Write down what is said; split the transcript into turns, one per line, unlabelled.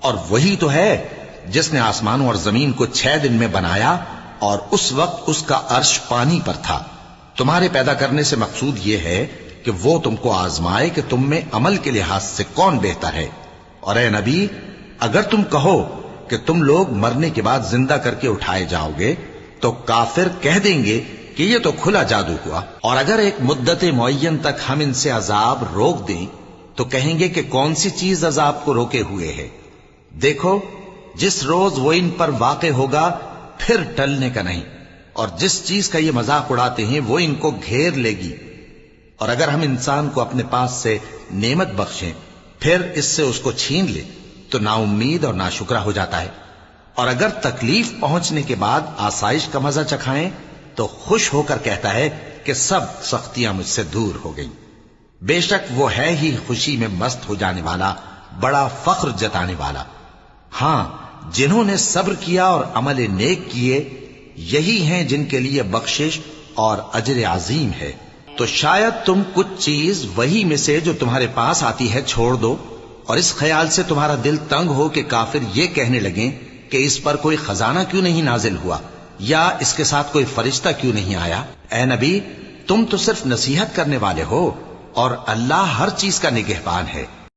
اور وہی تو ہے جس نے آسمانوں اور زمین کو 6 دن میں بنایا اور اس وقت اس کا عرش پانی پر تھا۔ تمہارے پیدا کرنے سے مقصود یہ ہے کہ وہ تم کو آزمائے کہ تم میں عمل کے لحاظ سے کون بہتر ہے۔ اور اے نبی، اگر تم کہو کہ تم لوگ مرنے کے بعد زندہ کر کے اٹھائے جاؤ گے تو کافر کہہ دیں گے کہ یہ تو کھلا جادو ہوا، اور اگر ایک مدت معین تک ہم ان سے عذاب روک دیں تو کہیں گے کہ کون سی چیز عذاب کو روکے ہوئے ہے۔ دیکھو، جس روز وہ ان پر واقع ہوگا پھر ٹلنے کا نہیں، اور جس چیز کا یہ مذاق اڑاتے ہیں وہ ان کو گھیر لے گی۔ اور اگر ہم انسان کو اپنے پاس سے نعمت بخشیں پھر اس سے اس کو چھین لے تو نا امید اور ناشکرا ہو جاتا ہے، اور اگر تکلیف پہنچنے کے بعد آسائش کا مزہ چکھائیں تو خوش ہو کر کہتا ہے کہ سب سختیاں مجھ سے دور ہو گئیں۔ بے شک وہ ہے ہی خوشی میں مست ہو جانے والا، بڑا فخر جتانے والا۔ ہاں، جنہوں نے صبر کیا اور عمل نیک کیے، یہی ہیں جن کے لیے بخشش اور اجر عظیم ہے۔ تو شاید تم کچھ چیز وہی میں سے جو تمہارے پاس آتی ہے چھوڑ دو، اور اس خیال سے تمہارا دل تنگ ہو کہ کافر یہ کہنے لگیں کہ اس پر کوئی خزانہ کیوں نہیں نازل ہوا، یا اس کے ساتھ کوئی فرشتہ کیوں نہیں آیا۔ اے نبی، تم تو صرف نصیحت کرنے والے ہو، اور اللہ ہر چیز کا نگہبان ہے۔